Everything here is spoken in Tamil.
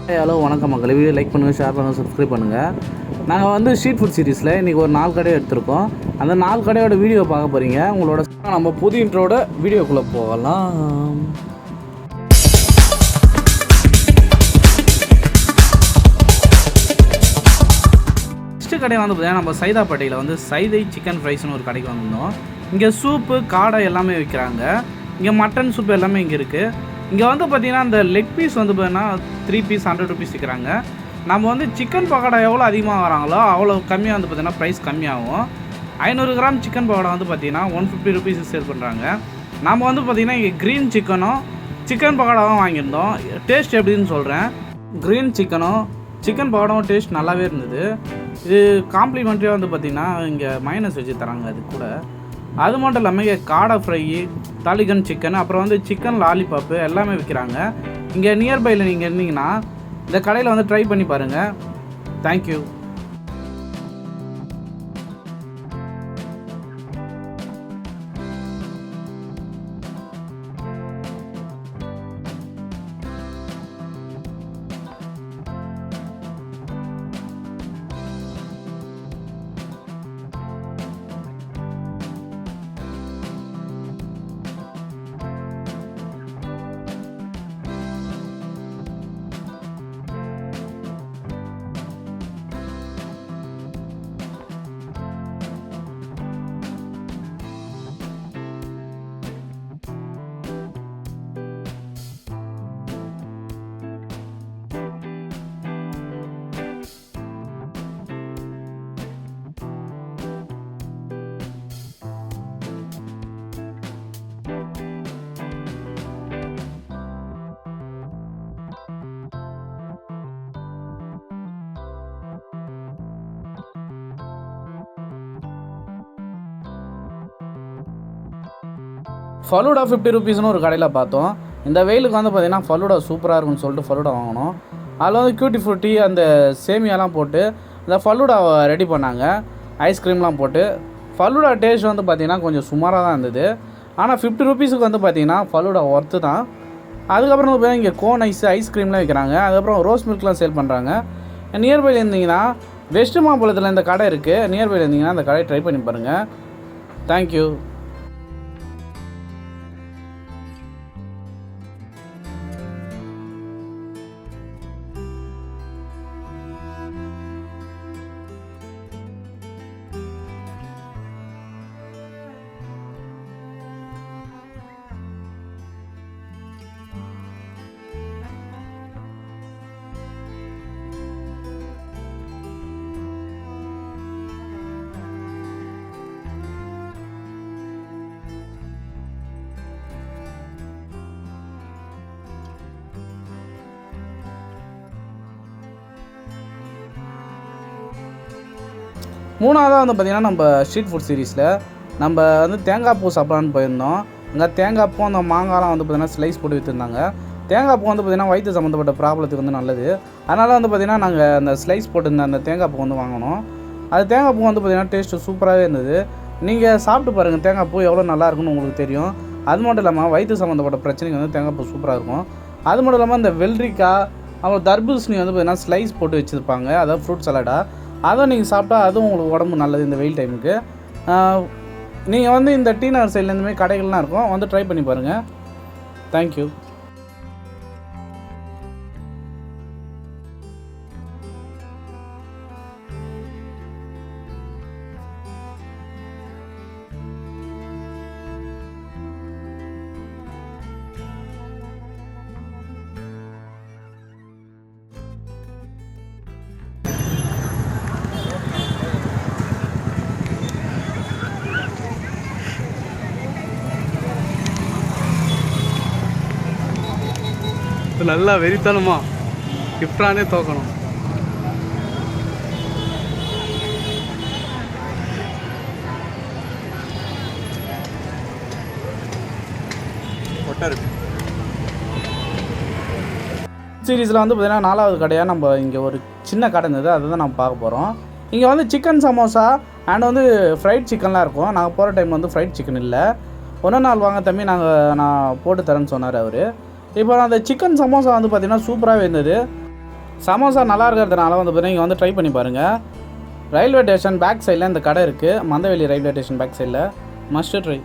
ஹலோ வணக்கம் மக்களே, வீடியோ லைக் பண்ணுங்கள், ஷேர் பண்ணுங்கள், சப்ஸ்கிரைப் பண்ணுங்கள். நாங்கள் வந்து ஸ்ட்ரீட் ஃபுட் சீரிஸில் இன்றைக்கி ஒரு 4 கடை எடுத்திருக்கோம். அந்த 4 கடையோட வீடியோ பார்க்க போகிறீங்க. உங்களோட நம்ம புது இன்ட்ரோட வீடியோக்குள்ளே போகலாம். ஃபஸ்ட்டு கடை வந்து பார்த்தீங்கன்னா நம்ம சைதாப்பேட்டையில் வந்து சைதை சிக்கன் ஃப்ரைஸ்னு ஒரு கடைக்கு வந்திருந்தோம். இங்கே சூப்பு காடை எல்லாமே விற்கிறாங்க. இங்கே மட்டன் சூப்பு எல்லாமே இங்கே இருக்குது. இங்கே வந்து பார்த்திங்கன்னா இந்த லெக் பீஸ் வந்து பார்த்தீங்கன்னா 3 பீஸ் 100 rupees விற்கிறாங்க. நம்ம வந்து சிக்கன் பக்கோடா எவ்வளோ அதிகமாக வராங்களோ அவ்வளோ கம்மியாக வந்து பார்த்திங்கன்னா ப்ரைஸ் கம்மியாகும். 500 கிராம் சிக்கன் பக்கோடா வந்து பார்த்திங்கன்னா 150 rupees சேல் பண்ணுறாங்க. நம்ம வந்து பார்த்திங்கன்னா இங்கே க்ரீன் சிக்கனும் சிக்கன் பக்கோடாவும் வாங்கியிருந்தோம். டேஸ்ட் எப்படின்னு சொல்கிறேன். க்ரீன் சிக்கனும் சிக்கன் பக்கோடாவும் டேஸ்ட் நல்லாவே இருந்தது. இது காம்ப்ளிமெண்ட்ரியாக வந்து பார்த்திங்கன்னா இங்கே மைனஸ் வச்சு தராங்க. அது கூட அது மட்டும் இல்லாமல் இங்கே காடை ஃப்ரை, தாலிகன் சிக்கன், அப்புறம் வந்து சிக்கன் லாலிபாப்பு எல்லாமே விற்கிறாங்க. இங்கே நியர்பையில் நீங்கள் இருந்தீங்கன்னா இந்த கடையில் வந்து ட்ரை பண்ணி பாருங்கள். தேங்க்யூ. ஃபலூடா 50 rupeesனு ஒரு கடையில் பார்த்தோம். இந்த வெயிலுக்கு வந்து பார்த்திங்கன்னா ஃபலூடா சூப்பராக இருக்குன்னு சொல்லிட்டு ஃபலூடா வாங்கினோம். அதில் வந்து கியூட்டி ஃப்ரூட்டி அந்த சேமியாலாம் போட்டு இந்த ஃபலூடாவை ரெடி பண்ணாங்க. ஐஸ்கிரீம்லாம் போட்டு ஃபலூடா டேஸ்ட் வந்து பார்த்திங்கன்னா கொஞ்சம் சுமாராக தான் இருந்தது. ஆனால் 50 rupeesக்கு வந்து பார்த்திங்கன்னா ஃபலூடா ஒர்த்து தான். அதுக்கப்புறம் வந்து இங்கே கோன் ஐஸ்கிரீம்லாம் விற்கிறாங்க. அதுக்கப்புறம் ரோஸ் மில்க்லாம் சேல் பண்ணுறாங்க. நியர்பையில் இருந்தீங்கன்னா வெஸ்ட் மாம்பழத்தில் இந்த கடை இருக்குது. நியர்பையில் இருந்தீங்கன்னா அந்த கடையை ட்ரை பண்ணி பாருங்கள். தேங்க்யூ. மூணாவதாக வந்து பார்த்திங்கன்னா நம்ம ஸ்ட்ரீட் ஃபுட் சீரீஸில் நம்ம வந்து தேங்காய் பூ சாப்பிட்லான்னு போயிருந்தோம். அங்கே தேங்காய் பூ அந்த மாங்காய்லாம் வந்து பார்த்திங்கன்னா ஸ்லைஸ் போட்டு விற்றுருந்தாங்க. தேங்காய் பூ வந்து பார்த்திங்கன்னா வயிற்று சம்மந்தப்பட்ட ப்ராப்ளத்துக்கு வந்து நல்லது. அதனால் வந்து பார்த்திங்கன்னா நாங்கள் அந்த ஸ்லைஸ் போட்டுருந்த அந்த தேங்காய் பூ வந்து வாங்கினோம். அது தேங்காய் பூ வந்து பார்த்திங்கன்னா டேஸ்ட்டு சூப்பராகவே இருந்தது. நீங்கள் சாப்பிட்டு பாருங்கள், தேங்காய் பூ எவ்வளோ நல்லா இருக்குன்னு உங்களுக்கு தெரியும். அது மட்டும் இல்லாமல் வயிற்று சம்மந்தப்பட்ட பிரச்சனைக்கு வந்து தேங்காய் பூ சூப்பராக இருக்கும். அது மட்டும் இல்லாமல் இந்த வெள்ளரிக்காய் அப்புறம் தர்பூசணி வந்து பார்த்திங்கன்னா ஸ்லைஸ் போட்டு வச்சுருப்பாங்க. அதாவது ஃப்ரூட் சலாடாக அதை நீங்கள் சாப்பிட்டா அதுவும் உங்களுக்கு உடம்பு நல்லது இந்த வெயில் டைமுக்கு. நீங்கள் வந்து இந்த டீ நகர் சைடில் இந்தமாதிரி கடைகள்லாம் இருக்கும், வந்து ட்ரை பண்ணி பாருங்கள். தேங்க்யூ. நல்லா வெறித்தனமா கிஃப்டானே தோக்கணும். சீரீஸில் வந்து பார்த்திங்கன்னா 4வது கடையாக நம்ம இங்கே ஒரு சின்ன கடை இருந்தது, அதை தான் நம்ம பார்க்க போகிறோம். இங்கே வந்து சிக்கன் சமோசா அண்ட் வந்து ஃப்ரைட் சிக்கன்லாம் இருக்கும். நாங்கள் போகிற டைம் வந்து ஃப்ரைட் சிக்கன் இல்லை. ஒன்றும் நாள் வாங்க தம்பி நான் போட்டு தரேன்னு சொன்னார் அவர். இப்போ அந்த சிக்கன் சமோசா வந்து பார்த்திங்கன்னா சூப்பராகவே இருந்தது. சமோசா நல்லா இருக்கிறதுனால வந்து பார்த்தீங்கன்னா இங்கே வந்து ட்ரை பண்ணி பாருங்கள். ரயில்வே ஸ்டேஷன் பேக் சைடில் இந்த கடை இருக்குது. மந்தவெளி ரயில்வே ஸ்டேஷன் பேக் சைடில் மஸ்ட் ட்ரை.